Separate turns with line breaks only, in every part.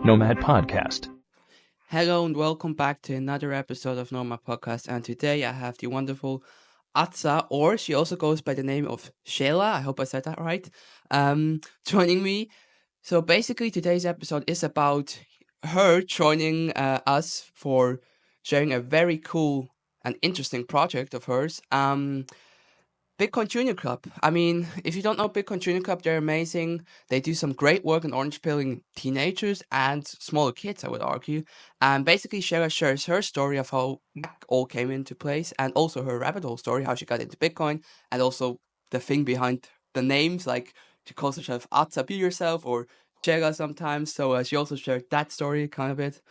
Nomad Podcast.
Hello and welcome back to another episode of Norma Podcast. And today I have the wonderful AZA, or she also goes by the name of Sheila. I hope I said that right. Joining me. So basically, today's episode is about her joining us for sharing a very cool and interesting project of hers. Bitcoin Junior Club. I mean, if you don't know Bitcoin Junior Club, they're amazing. They do some great work in orange pilling teenagers and smaller kids, I would argue. And basically, Shara shares her story of how it all came into place and also her rabbit hole story, how she got into Bitcoin, and also the thing behind the names, like she calls herself Atsa, be yourself, or Shara sometimes. So she also shared that story kind of it,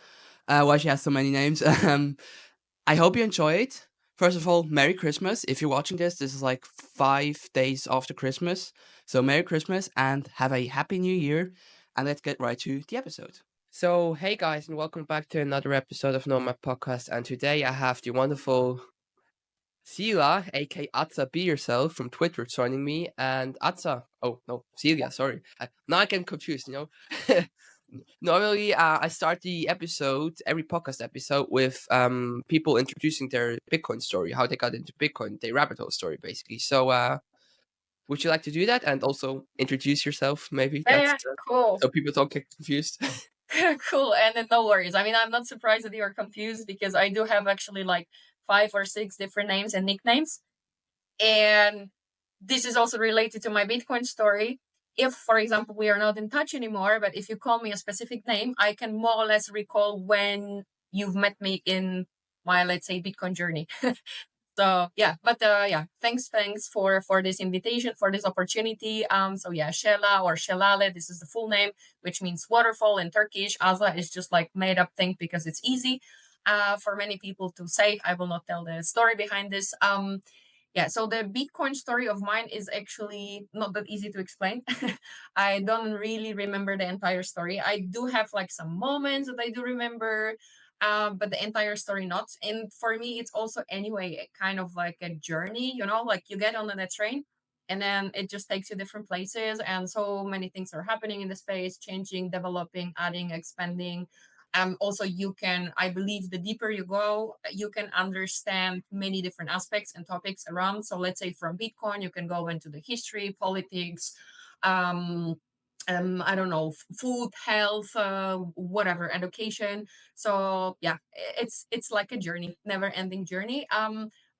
why she has so many names. I hope you enjoy it. First of all, Merry Christmas. If you're watching this, this is like 5 days after Christmas. So, Merry Christmas and have a Happy New Year. And let's get right to the episode. So, hey guys, and welcome back to another episode of Nomad Podcast. And today I have the wonderful Celia, aka Atsa Be Yourself from Twitter, joining me. And Atsa, oh no, Celia, sorry. Now I get confused, you know? Normally, I start the episode, every podcast episode, with people introducing their Bitcoin story, how they got into Bitcoin, their rabbit hole story, basically. So, would you like to do that and also introduce yourself? Maybe
Yeah, cool.
so people don't get confused.
Cool. And then no worries. I mean, I'm not surprised that you're confused because I do have actually like 5 or 6 different names and nicknames. And this is also related to my Bitcoin story. If, for example, we are not in touch anymore, but if you call me a specific name, I can more or less recall when you've met me in my, let's say, Bitcoin journey. So yeah, but yeah, thanks for this invitation, for this opportunity. So yeah, Shela or Shelale, this is the full name, which means waterfall in Turkish. Aza is just like made up thing because it's easy for many people to say. I will not tell the story behind this. Yeah, so the Bitcoin story of mine is actually not that easy to explain. I don't really remember the entire story. I do have like some moments that I do remember, but the entire story not. And for me, it's also anyway kind of like a journey, you know, like you get on a train and then it just takes you different places, and so many things are happening in the space, changing, developing, adding, expanding. Also, you can, I believe, the deeper you go, you can understand many different aspects and topics around. So, let's say from Bitcoin, you can go into the history, politics, um, I don't know, food, health, whatever, education. So yeah, it's like a journey, never ending journey.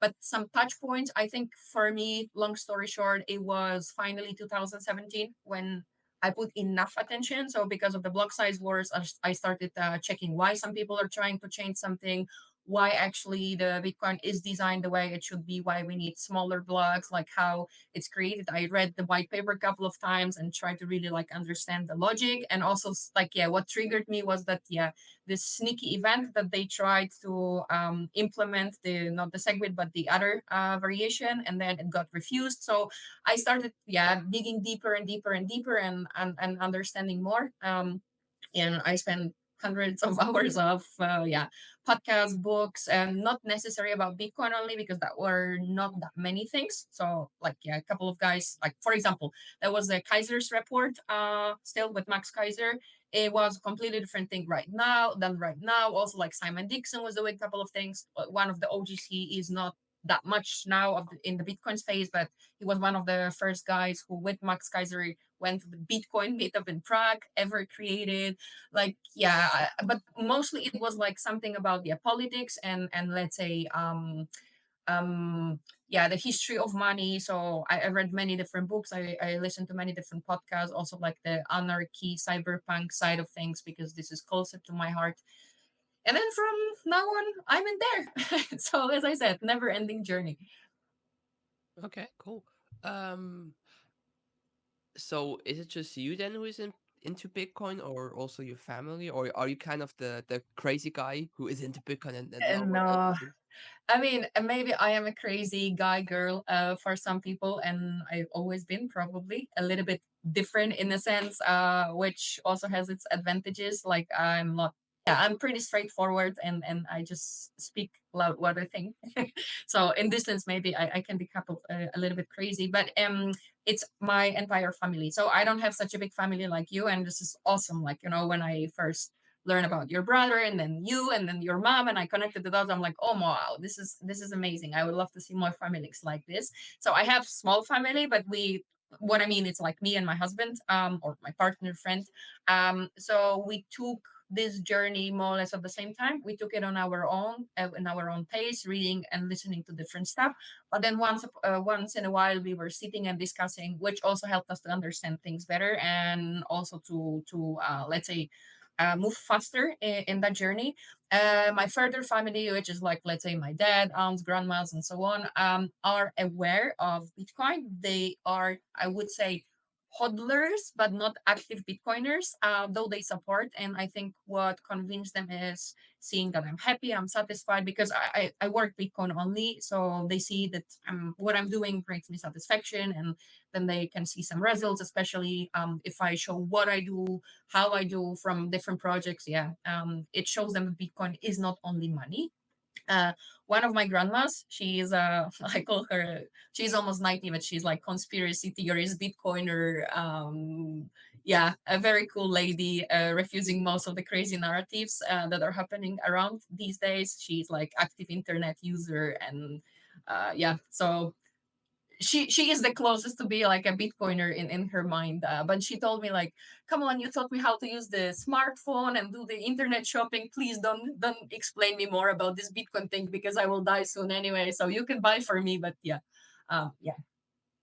But some touch points, I think for me, long story short, it was finally 2017 when I put enough attention. So because of the block size wars, I started checking why some people are trying to change something, why actually the Bitcoin is designed the way it should be, why we need smaller blocks, like how it's created. I read the white paper a couple of times and tried to really like understand the logic. And also like, yeah, what triggered me was that, yeah, this sneaky event that they tried to implement, the not the segwit, but the other variation, and then it got refused. So I started, yeah, digging deeper and deeper and deeper and understanding more. And I spent hundreds of hours of yeah, podcasts, books, and not necessary about Bitcoin only, because that were not that many things. So like, yeah, a couple of guys, like for example, there was the Kaiser's report, still with Max Kaiser. It was a completely different thing right now than right now. Also, like Simon Dixon was doing a couple of things. One of the OGs, he is not that much now in the Bitcoin space, but he was one of the first guys who, with Max Kaiser, went to the Bitcoin meetup in Prague ever created. Like, yeah, but mostly it was like something about, yeah, politics and let's say yeah, the history of money. So I read many different books. I listened to many different podcasts, also like the anarchy cyberpunk side of things, because this is closer to my heart. And then from now on, I'm in there. So as I said, never ending journey.
Okay, cool. Um, so is it just you then who is into Bitcoin, or also your family, or are you kind of the crazy guy who is into Bitcoin and no
And
one else is?
I mean, maybe I am a crazy guy girl for some people, and I've always been probably a little bit different in a sense, which also has its advantages. Like, I'm not, yeah, I'm pretty straightforward, and I just speak loud what I think. So in this sense, maybe I can be coupled a little bit crazy, but it's my entire family. So I don't have such a big family like you, and this is awesome. Like, you know, when I first learn about your brother and then you and then your mom, and I connected the dots. I'm like, oh wow, this is amazing. I would love to see more families like this. So I have small family, but we what I mean, it's like me and my husband, or my partner friend. So we took this journey more or less at the same time. We took it on our own, in our own pace, reading and listening to different stuff. But then once in a while, we were sitting and discussing, which also helped us to understand things better, and also to let's say, move faster in that journey. My further family, which is like, let's say, my dad, aunts, grandmas, and so on, are aware of Bitcoin. They are, I would say, hodlers, but not active Bitcoiners, though they support. And I think what convinced them is seeing that I'm happy, I'm satisfied, because I work Bitcoin only. So they see that what I'm doing brings me satisfaction, and then they can see some results, especially if I show what I do, how I do from different projects. Yeah, it shows them that Bitcoin is not only money. uh, One of my grandmas, she is I call her, she's almost 90, but she's like conspiracy theorist, Bitcoiner. Yeah, a very cool lady, refusing most of the crazy narratives that are happening around these days. She's like active internet user, and yeah, so she is the closest to be like a bitcoiner in her mind, but she told me like, come on, you taught me how to use the smartphone and do the internet shopping, please don't explain me more about this bitcoin thing, because I will die soon anyway, so you can buy for me. But yeah, yeah,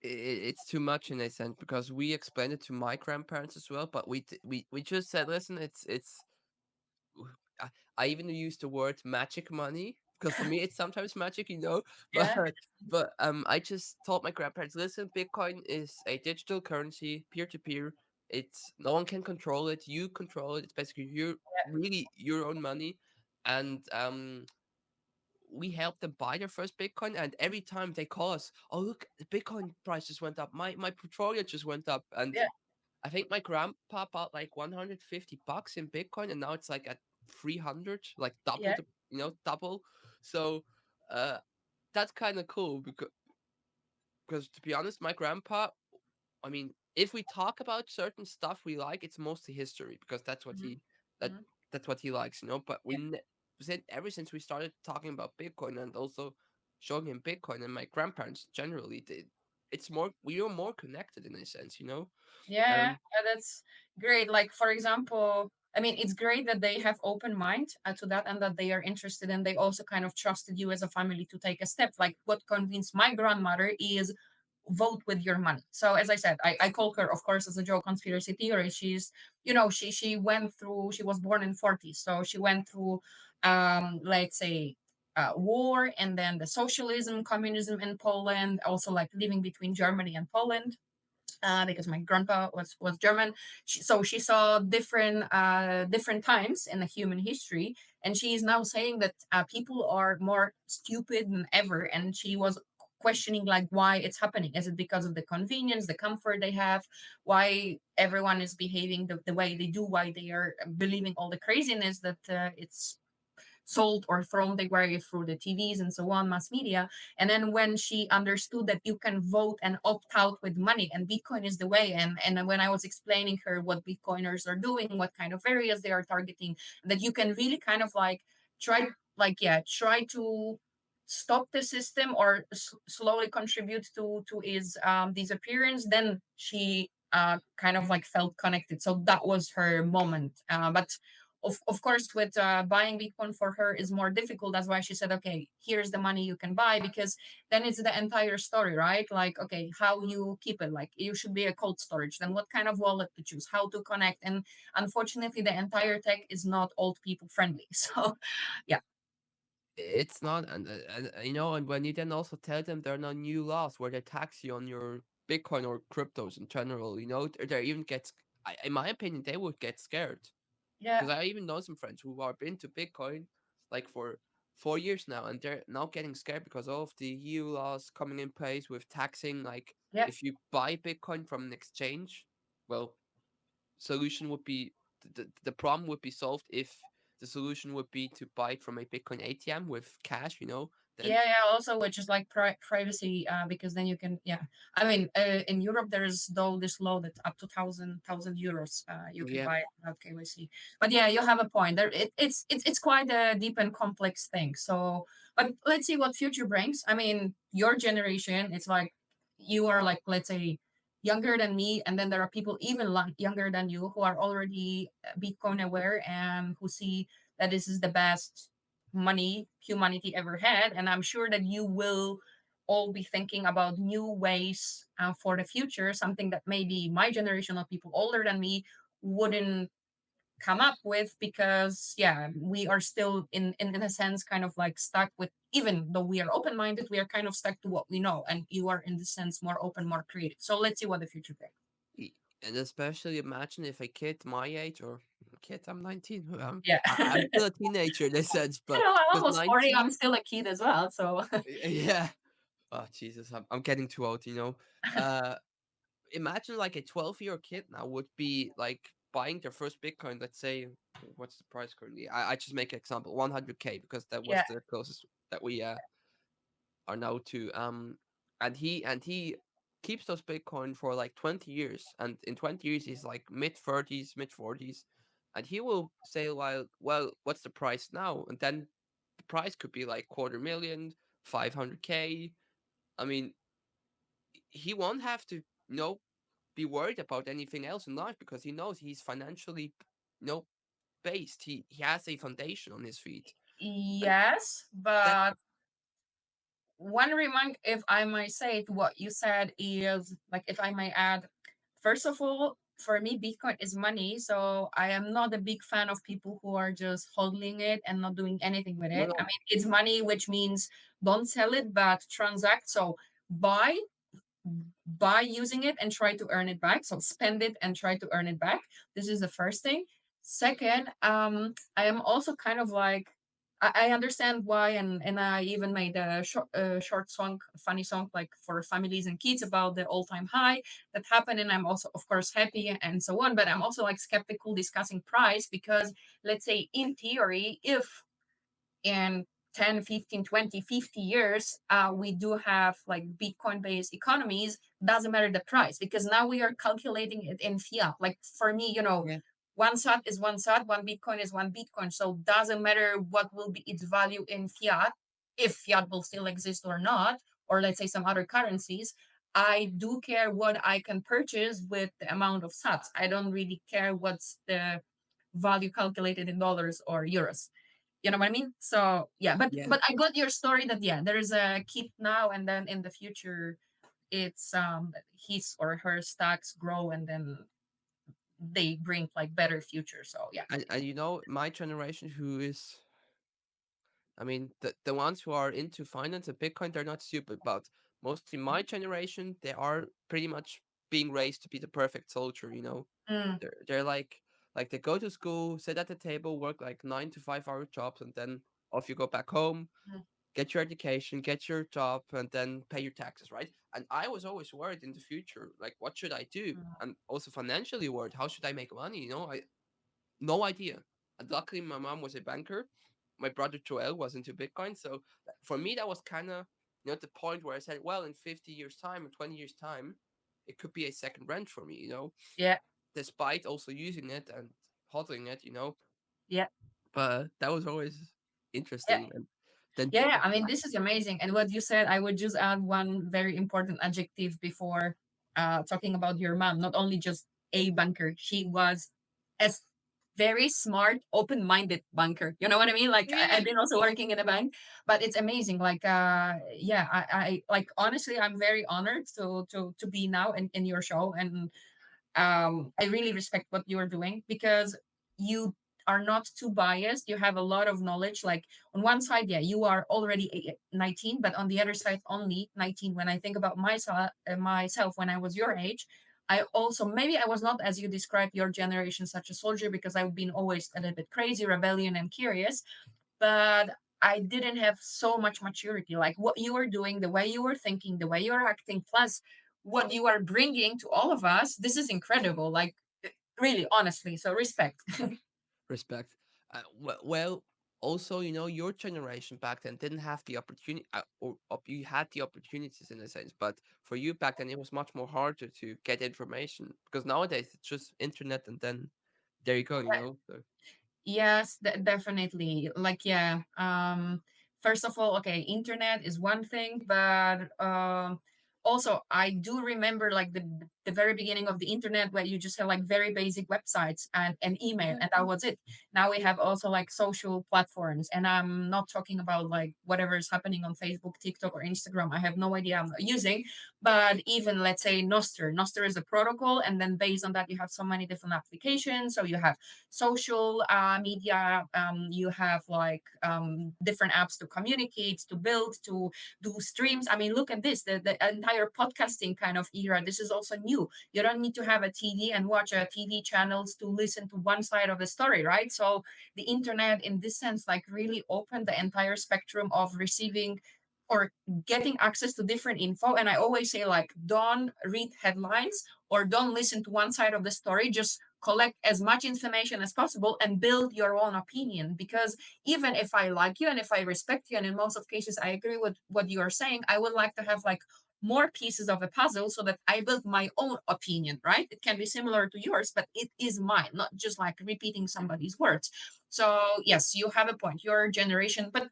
It's too much in a sense because we explained it to my grandparents as well, but we just said, listen, it's I, I even use the word magic money because for me it's sometimes magic, you know.
yeah,
But I just told my grandparents, listen, Bitcoin is a digital currency, peer to peer. It's no one can control it. You control it. It's basically your really your own money, and we help them buy their first Bitcoin. And every time they call us, oh look, the Bitcoin price just went up. My portfolio just went up, and
yeah,
I think my grandpa bought like 150 bucks in Bitcoin, and now it's like at 300, like double
yeah,
the, double. So uh, that's kind of cool because to be honest, my grandpa, I mean, if we talk about certain stuff we like, it's mostly history because
mhm,
that
mhm,
that's what he likes, you know. But
yeah.
said ever since we started talking about Bitcoin and also showing him Bitcoin and my grandparents generally, it's more we are more connected in a sense, you know.
Yeah,
Um,
that's great. Like, for example, I mean, it's great that they have open mind to that, and that they are interested, and they also kind of trusted you as a family to take a step. Like, what convinced my grandmother is vote with your money. So as I said, I call her, of course, as a joke, conspiracy theory. She's, she went through, she was born in 40s, so she went through, let's say, war, and then the socialism, communism in Poland, also like living between Germany and Poland, because my grandpa was German. So she saw different times in the human history, and she is now saying that people are more stupid than ever. And she was questioning like why it's happening. Is it because of the convenience, the comfort they have? Why everyone is behaving the way they do? Why they are believing all the craziness that it's sold or thrown their way through the TVs and so on, mass media. And then when she understood that you can vote and opt out with money, and Bitcoin is the way, and when I was explaining her what Bitcoiners are doing, what kind of areas they are targeting, that you can really kind of like try to stop the system, or slowly contribute to his disappearance, then she kind of like felt connected. So that was her moment. But of course, with buying bitcoin for her is more difficult. That's why she said, okay, here's the money you can buy, because then it's the entire story, right? Like, okay, how you keep it, like you should be a cold storage, then what kind of wallet to choose, how to connect. And unfortunately, the entire tech is not old people friendly. So yeah,
It's not, and you know, and when you then also tell them there are no new laws where they tax you on your Bitcoin or cryptos in general, you know, they even in my opinion, they would get scared
yeah,
because I even know some friends who are into Bitcoin like for 4 years now, and they're now getting scared because all of the EU laws coming in place with taxing. Like,
yeah,
if you buy Bitcoin from an exchange, well, solution would be the problem would be solved if the solution would be to buy it from a Bitcoin ATM with cash, you know, Then
Yeah, yeah. Also, which is like privacy, because then you can, yeah. I mean, in Europe, there's though this law that up to thousand euros, you can
yeah,
buy it without KYC. But yeah, you have a point. There, it's quite a deep and complex thing. So, but let's see what future brings. I mean, your generation, it's like you are like, let's say, younger than me, and then there are people even younger than you who are already Bitcoin aware and who see that this is the best money humanity ever had. And I'm sure that you will all be thinking about new ways for the future, something that maybe my generation of people older than me wouldn't come up with, because yeah, we are still in a sense kind of like stuck with, even though we are open-minded, we are kind of stuck to what we know, and you are in the sense more open, more creative. So let's see what the future brings.
y- and especially imagine if a kid my age or kid, I'm 19.
Yeah.
I'm still a teenager in a sense,
You
but
know, I'm
because
almost 40,
19,
I'm still a kid as well, so
yeah. Oh Jesus, I'm getting too old. Uh, Imagine like a 12-year kid now would be like buying their first Bitcoin. Let's say, what's the price currently? I just make an example, 100K, because that was
yeah.
the closest that we are now to. And he keeps those Bitcoin for like 20 years, and in 20 years he's like mid 30s, mid 40s, and he will say, well, what's the price now? And then the price could be like quarter million, 500K. I mean, he won't have to, be worried about anything else in life because he knows he's financially, based. He has a foundation on his feet, and
Yes,
that
but one remark, if I might say it, what you said is like, if I might add, first of all, for me, Bitcoin is money. So I am not a big fan of people who are just holding it and not doing anything with
no,
it. I
no,
mean, it's money, which means don't sell it, but transact. So buy by using it and try to earn it back. So spend it and try to earn it back. This is the first thing. Second, I am also kind of like, I understand why, and I even made a short song, funny song, like for families and kids about the all-time high that happened, and I'm also, of course, happy and so on. But I'm also like skeptical discussing price, because let's say in theory, if in 10, 15, 20, 50 years, we do have like Bitcoin based economies, doesn't matter the price, because now we are calculating it in fiat. Like for me,
yeah,
one sat is one sat, one Bitcoin is one Bitcoin. So doesn't matter what will be its value in fiat, if fiat will still exist or not, or let's say some other currencies. I do care what I can purchase with the amount of sats. I don't really care what's the value calculated in dollars or euros. You know what I mean? So yeah, but
yeah.
but I got your story that yeah, there's a kid now, and then in the future, it's his or her stocks grow, and then they bring like better future. So yeah.
And my generation, who is, I mean, the ones who are into finance and Bitcoin, they're not stupid, but mostly my generation, they are pretty much being raised to be the perfect soldier.
Mm,
They're like they go to school, sit at the table, work like 9 to 5 hour jobs, and then off you go back home,
mm,
get your education, get your job, and then pay your taxes, right? And I was always worried in the future, like, what should I do?
mm.
And also financially worried, how should I make money? I no idea. And luckily, my mom was a banker. My brother Joel was into Bitcoin, so for me, that was kind of the point where I said, well, in 50 years time or 20 years time, it could be a second rent for me.
Yeah,
Despite also using it and hodling it.
yeah,
But that was always
yeah.
interesting. And then
Yeah, I mean, this is amazing. And what you said, I would just add one very important adjective before talking about your mom. Not only just a banker, she was a very smart, open-minded banker. You know what I mean? Like
yeah,
I've been also working in a bank, but it's amazing. Like, yeah, I like honestly, I'm very honored to be now in your show, and I really respect what you are doing, because you are not too biased. You have a lot of knowledge. Like on one side, yeah, you are already 19, but on the other side, only 19. When I think about myself when I was your age, I also, maybe I was not, as you described, your generation, such a soldier, because I've been always a little bit crazy, rebellion, and curious, but I didn't have so much maturity. Like what you were doing, the way you were thinking, the way you are acting, plus what you are bringing to all of us. This is incredible. Like really, honestly. So respect.
respect. Well, also, your generation back then didn't have the opportunity, you had the opportunities in a sense, but for you back then, it was much more harder to get information because nowadays it's just internet and then there you go, So,
Yes, definitely. Like, yeah. First of all, okay, internet is one thing, but also I do remember like the very beginning of the internet where you just have like very basic websites and an email, and that was it. Now we have also like social platforms, and I'm not talking about like whatever is happening on Facebook, TikTok, or Instagram. I have no idea. I'm not using, but even let's say Nostr. Nostr is a protocol, and then based on that, you have so many different applications. So you have social media, you have like different apps to communicate, to build, to do streams. I mean, look at this, the entire podcasting kind of era. This is also new. You don't need to have a TV and watch a TV channels to listen to one side of the story, right? So the internet in this sense like really opened the entire spectrum of receiving or getting access to different info. And I always say like, don't read headlines or don't listen to one side of the story. Just collect as much information as possible and build your own opinion. Because even if I like you and if I respect you, and in most of cases I agree with what you are saying, I would like to have like more pieces of a puzzle so that I build my own opinion, right? It can be similar to yours, but it is mine, not just like repeating somebody's words. So yes, you have a point. Your generation, but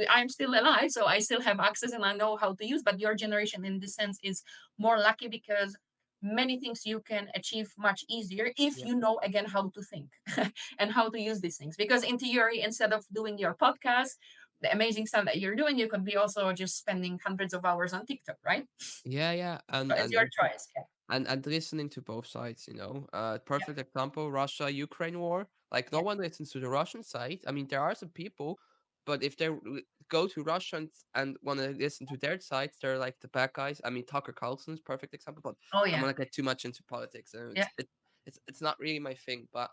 I'm still alive, so I still have access and I know how to use. But your generation, in this sense, is more lucky because many things you can achieve much easier if
yeah.
you know again how to think and how to use these things. Because in theory, instead of doing your podcast, the amazing stuff that you're doing, you could be also just spending hundreds of hours on TikTok, right?
Yeah, yeah,
So it's your choice. Yeah.
and listening to both sides,
Yeah.
perfect example, Russia Ukraine war. Like no
Yeah.
one listens to the Russian side. I mean, there are some people, but if they go to Russians and want to listen to their sides, they're like the bad guys. I mean, Tucker Carlson's perfect example, but
Oh
I'm
yeah.
gonna get too much into politics, and
Yeah.
it's not really my thing. But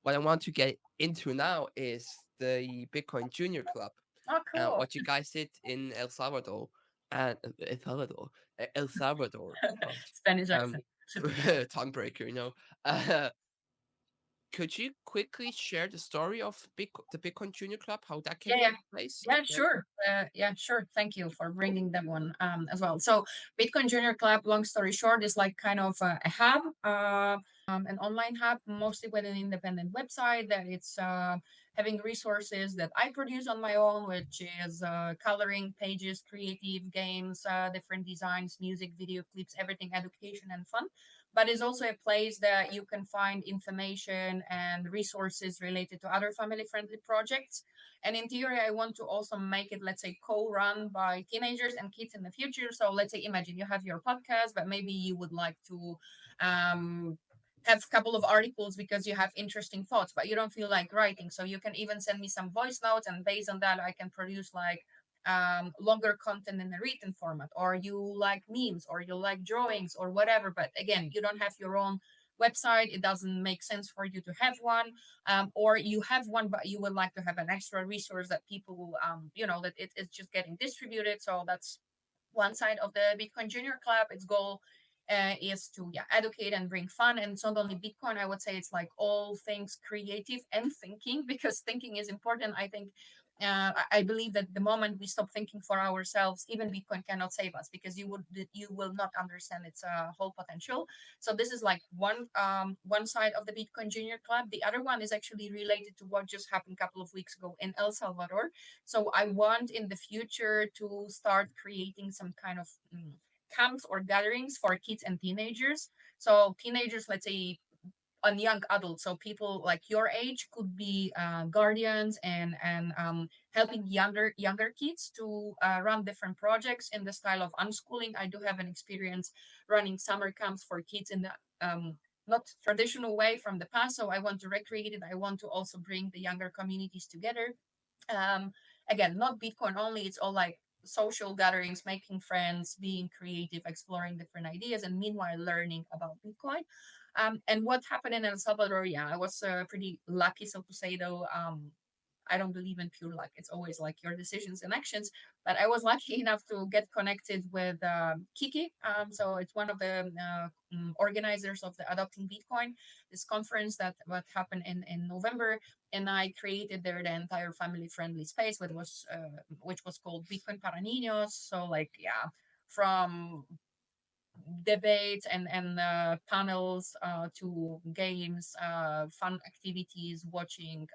what I want to get into now is the Bitcoin Junior Club,
Oh, cool.
what you guys did in El Salvador, and El Salvador. Gosh,
Spanish
um,
accent.
tongue breaker. Uh, could you quickly share the story of the Bitcoin Junior Club, how that
Yeah,
came
yeah.
into place?
Yeah, sure. Yeah, sure. Thank you for bringing that one as well. So, Bitcoin Junior Club, long story short, is like kind of a hub, an online hub, mostly with an independent website that it's having resources that I produce on my own, which is coloring pages, creative games, different designs, music, video clips, everything education and fun. But it's also a place that you can find information and resources related to other family friendly projects. And in theory, I want to also make it, let's say, co-run by teenagers and kids in the future. So let's say, imagine you have your podcast, but maybe you would like to um, have a couple of articles because you have interesting thoughts, but you don't feel like writing. So you can even send me some voice notes, and based on that, I can produce like longer content in a written format. Or you like memes, or you like drawings, or whatever. But again, you don't have your own website. It doesn't make sense for you to have one, or you have one but you would like to have an extra resource that people that it's just getting distributed. So that's one side of the Bitcoin Junior Club. Its goal is to educate and bring fun, and it's not only Bitcoin. I would say it's like all things creative and thinking, because thinking is important. I think I believe that the moment we stop thinking for ourselves, even Bitcoin cannot save us, because you will not understand its whole potential. So this is like one side of the Bitcoin Junior Club. The other one is actually related to what just happened a couple of weeks ago in El Salvador. So I want in the future to start creating some kind of camps or gatherings for kids and teenagers. So teenagers, let's say, on young adults, so people like your age could be guardians and helping younger kids to run different projects in the style of unschooling. I do have an experience running summer camps for kids in the not traditional way from the past, so I want to recreate it. I want to also bring the younger communities together. um, Again, not Bitcoin only, it's all like social gatherings, making friends, being creative, exploring different ideas, and meanwhile learning about Bitcoin. And what happened in El Salvador, yeah, I was pretty lucky, so to say, though. I don't believe in pure luck. It's always like your decisions and actions. But I was lucky enough to get connected with Kiki. So it's one of the organizers of the Adopting Bitcoin, this conference that what happened in November, and I created there the entire family friendly space, which was called Bitcoin para Niños. So like yeah, from debates and panels to games, fun activities, watching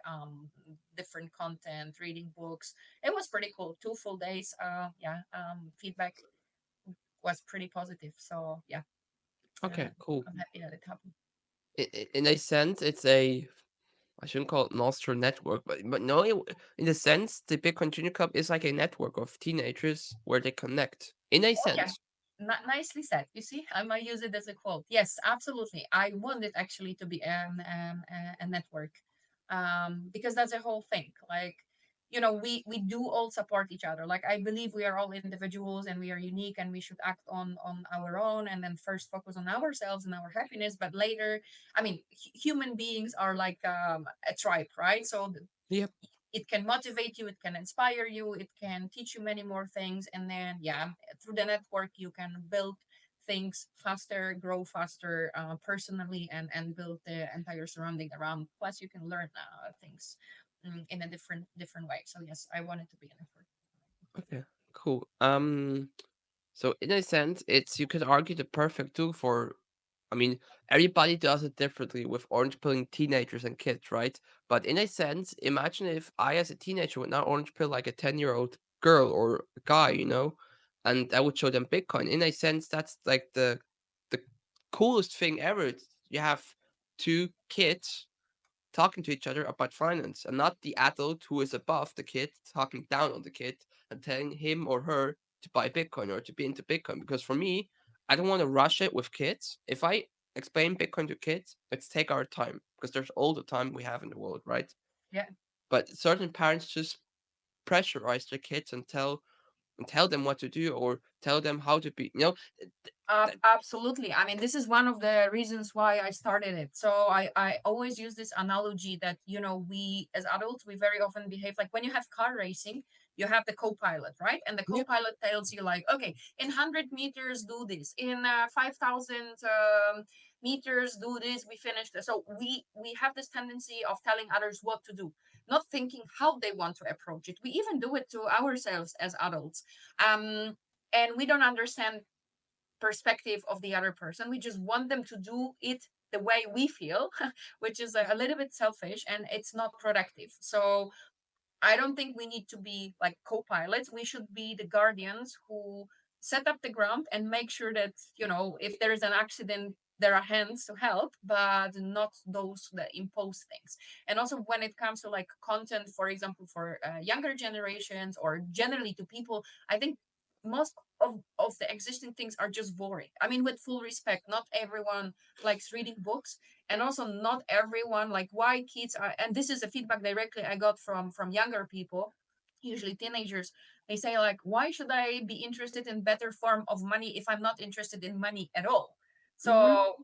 different content, reading books. It was pretty cool. 2 full days. Yeah, feedback was pretty positive. So yeah,
Okay, cool.
I'm happy that it happened.
In a sense, it's a I shouldn't call it nostro network, but no, in a sense, the Bitcoin Junior Club is like a network of teenagers where they connect. In a
Oh yeah,
sense,
nicely said. You see, I might use it as a quote. Yes, absolutely. I want it actually to be a network, because that's the whole thing. Like, we do all support each other. Like, I believe we are all individuals and we are unique, and we should act on our own, and then first focus on ourselves and our happiness. But later, I mean, human beings are like a tribe, right? So
yep.
it can motivate you, it can inspire you, it can teach you many more things, and then yeah, through the network you can build things faster, grow faster, personally, and build the entire surrounding around. Plus you can learn things in a different way. So yes, I want it to be an effort.
Okay, cool. So in a sense, it's you could argue the perfect tool for. I mean, everybody does it differently with orange pilling teenagers and kids, right? But in a sense, imagine if I, as a teenager, would now orange pill like a 10-year-old girl or guy, and I would show them Bitcoin. In a sense, that's like the coolest thing ever. You have two kids talking to each other about finance and not the adult who is above the kid talking down on the kid and telling him or her to buy Bitcoin or to be into Bitcoin. Because for me, I don't want to rush it with kids. If I explain Bitcoin to kids, let's take our time because there's all the time we have in the world, right?
Yeah.
But certain parents just pressurize their kids and tell them what to do or tell them how to be. That,
Absolutely. I mean, this is one of the reasons why I started it. So I always use this analogy that, we as adults, we very often behave like when you have car racing, you have the co-pilot, right? And the
yep,
co-pilot tells you like, okay, in 100 meters, do this. In 5,000 meters, do this. We finished. So we have this tendency of telling others what to do, not thinking how they want to approach it. We even do it to ourselves as adults. And we don't understand perspective of the other person. We just want them to do it the way we feel, which is a little bit selfish and it's not productive. So I don't think we need to be like co-pilots. We should be the guardians who set up the ground and make sure that, if there is an accident, there are hands to help, but not those that impose things. And also when it comes to like content, for example, for younger generations or generally to people, I think most of the existing things are just boring. I mean, with full respect, not everyone likes reading books, and also not everyone like why kids are, and this is a feedback directly I got from younger people, usually teenagers. They say like, why should I be interested in better form of money if I'm not interested in money at all?
hmm
So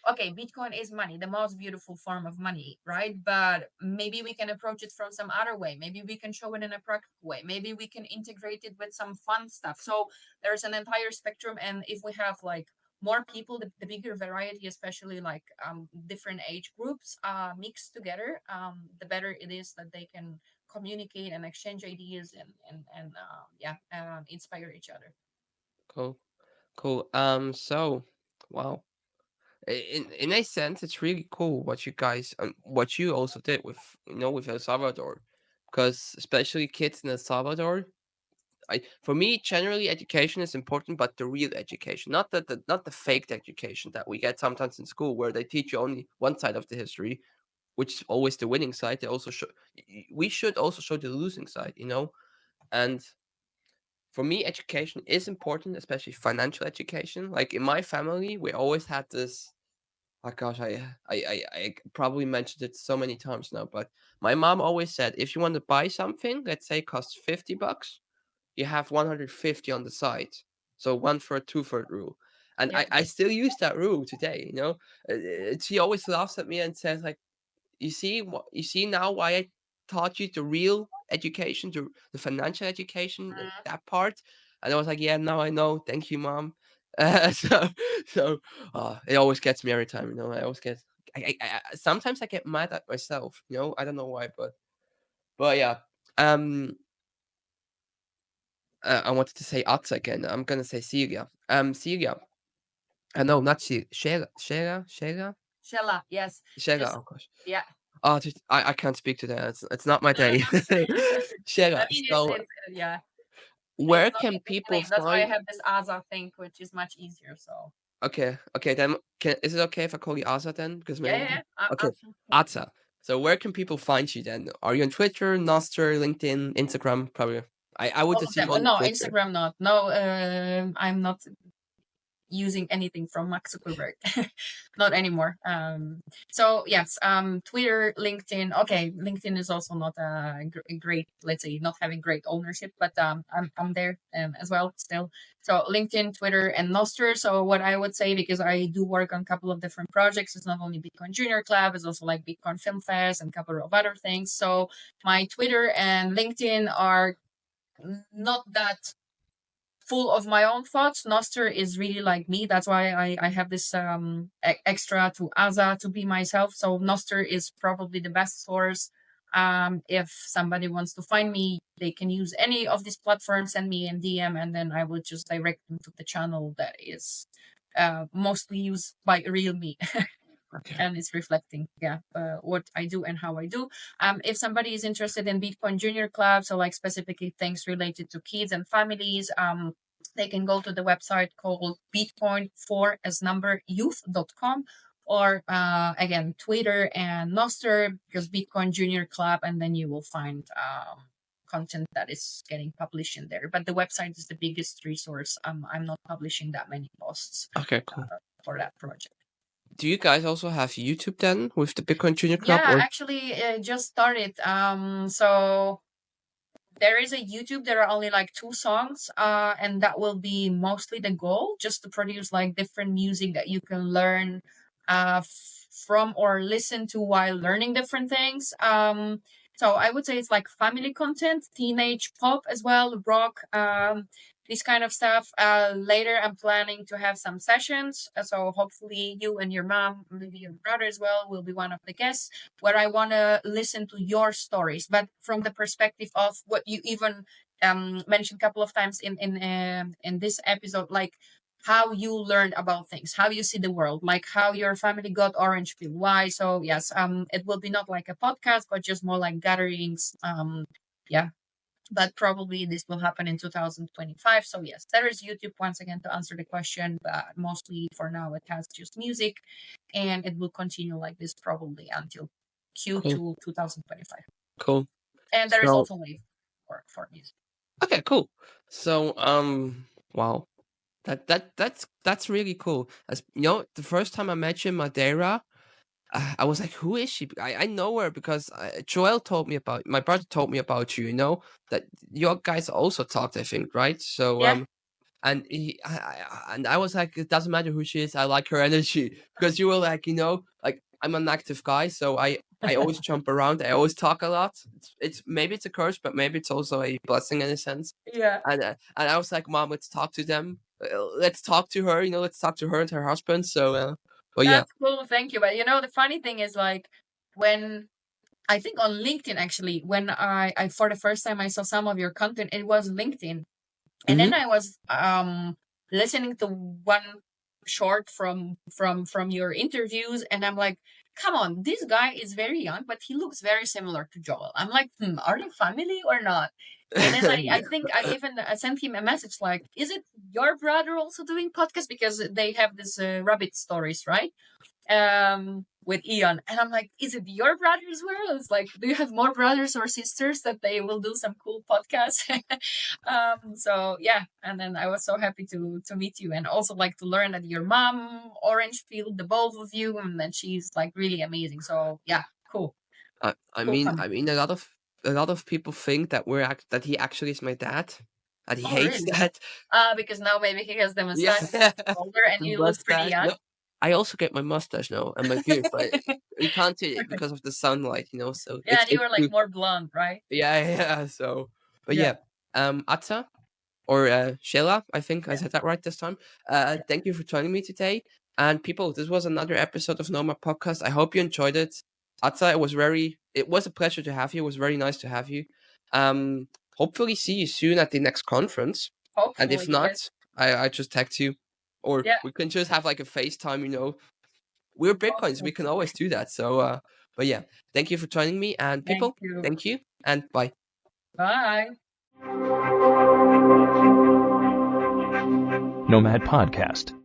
okay, Bitcoin is money, the most beautiful form of money, right? But maybe we can approach it from some other way. Maybe we can show it in a practical way. Maybe we can integrate it with some fun stuff. So there's an entire spectrum, and if we have like more people, the bigger variety, especially like different age groups mixed together, the better it is that they can communicate and exchange ideas and inspire each other.
cool, cool. So, wow. In a sense, it's really cool what you guys what you also did with El Salvador, because especially kids in El Salvador. For me, generally, education is important, but the real education, not the faked education that we get sometimes in school, where they teach you only one side of the history, which is always the winning side. They also show we should also show the losing side. And for me, education is important, especially financial education. Like in my family, we always had this. Oh gosh, I probably mentioned it so many times now, but my mom always said if you want to buy something, let's say it costs $50, you have 150 on the side. So one third, two third rule. And
Yeah.
I still use that rule today. She always laughs at me and says like, you see now why taught you the real education, the financial education,
Mm.
that part. And I was like, yeah, now I know. Thank you, mom. So so it always gets me every time. I always get. Sometimes I get mad at myself. I don't know why, but yeah. Um, I wanted to say Atza again. I'm gonna say Syria. Syria. No, not Syria.
Shella, yes.
Shega.
Just
Oh gosh.
yeah.
Oh, I can't speak today. It's not my
No, no,
day.
no. I
Shega.
mean,
So
it's yeah.
where
It's not
can
easy
people
name. That's why I
find?
have this AZA thing, which is much easier. So
Okay, okay. Then is it okay if I call you Asa then? Because
yeah,
maybe.
yeah, yeah.
Okay,
Absolutely.
Asa. So where can people find you then? Are you on Twitter, Nostr, LinkedIn, Instagram? Probably. I would
All of
assume
them.
on
No,
Twitter.
Instagram not. No, I'm not using anything from Mark Zuckerberg. Not anymore. So yes, Twitter, LinkedIn. Okay, LinkedIn is also not a great, let's say, not having great ownership, but I'm there as well still. So LinkedIn, Twitter, and Nostr. So what I would say, because I do work on a couple of different projects, it's not only Bitcoin Junior Club, it's also like Bitcoin Film Fest and a couple of other things. So my Twitter and LinkedIn are not that full of my own thoughts. Noster is really like me. That's why I have this extra to AZA to be myself. So Noster is probably the best source. If somebody wants to find me, they can use any of these platforms, send me an DM, and then I will just direct them to the channel that is mostly used by real me.
Okay.
And it's reflecting what I do and how I do. If somebody is interested in Bitcoin Junior Club, so like specifically things related to kids and families, they can go to the website called bitcoin 4 as number youth.com, or again Twitter and Nostr, because Bitcoin Junior Club, and then you will find content that is getting published in there. But the website is the biggest resource. I'm not publishing that many posts
Okay, cool.
for that project.
Do you guys also have YouTube then with the Bitcoin Junior Club
Yeah,
or?
actually, just started. So there is a YouTube. There are only like two songs, and that will be mostly the goal, just to produce like different music that you can learn, from or listen to while learning different things. So I would say it's like family content, teenage pop as well, rock. This kind of stuff. Later, I'm planning to have some sessions. So hopefully, you and your mom, maybe your brother as well, will be one of the guests, where I want to listen to your stories, but from the perspective of what you even mentioned a couple of times in this episode, like how you learned about things, how you see the world, like how your family got orange peel, why. So yes, it will be not like a podcast, but just more like gatherings. Yeah, but probably this will happen in 2025. So yes, there is YouTube once again to answer the question, but mostly for now it has just music, and it will continue like this probably until
Cool,
Q2 2025.
cool.
And there is
So
also wave for music.
okay, cool. So wow. That's really cool. As the first time I met you in Madeira, I was like, "Who is she?" I know her because Joel told me about my brother told me about you. That your guys also talked. I think, right? So
Yeah.
and I was like, it doesn't matter who she is. I like her energy because you were like, like I'm an active guy, so I always jump around. I always talk a lot. It's maybe it's a curse, but maybe it's also a blessing in a sense.
Yeah.
And I was like, Mom, let's talk to them. Let's talk to her. Let's talk to her and her husband. So, but yeah.
That's cool. Thank you. But the funny thing is, like, when I think on LinkedIn, actually, when I for the first time I saw some of your content, it was LinkedIn. And
Hmm.
then I was listening to one short from your interviews, and I'm like, come on, this guy is very young, but he looks very similar to Joel. I'm like, are they family or not? And then I
Yeah.
think I even sent him a message like, is it your brother also doing podcast, because they have this rabbit stories, right? With Ian, and I'm like, is it your brother as well? It's like, do you have more brothers or sisters that they will do some cool podcasts? So yeah, and then I was so happy to meet you, and also like to learn that your mom orange peeled the both of you, and then she's like really amazing. So yeah, cool,
I
cool
mean,
fun.
a lot of people think that that he actually is my dad. That he
Oh
hates
really?
that.
Because now maybe he has the
Yeah.
mustache older, and
The
you look pretty
mustache.
young.
I also get my mustache now and my beard, but you can't see it
Okay.
because of the sunlight, so
Yeah, and you
it's
were like
true.
more blonde, right?
Yeah, yeah. So, but
Yeah.
yeah, Atsa or Sheila, I think I
Yeah.
said that right this time.
Yeah.
Thank you for joining me today. And people, this was another episode of Noma Podcast. I hope you enjoyed it. Atsa, it was a pleasure to have you. It was very nice to have you. Um, Hopefully see you soon at the next conference. And if
Hopefully, yes.
not, I just text you. Or
Yeah.
we can just have like a FaceTime. We're Bitcoins. We
Awesome.
can always do that. So, but yeah, thank you for joining me. And
Thank
people,
you.
thank you and bye.
Bye.
Nomad Podcast.